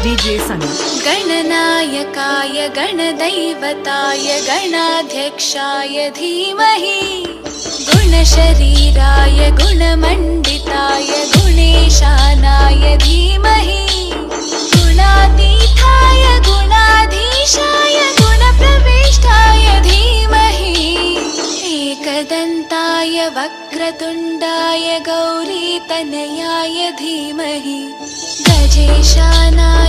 DJ Sunny. गणनायकाय गणदैवताय गणाध्यक्षाय धीमहि गुणशरीराय गुणमण्डिताय गुणेशानाय धीमहि गुणातीताय गुणाधीशाय गुणप्रविष्टाय धीमहि एकदन्ताय वक्रतुण्डाय गौरीतनयाय धीमहि गजेशानाय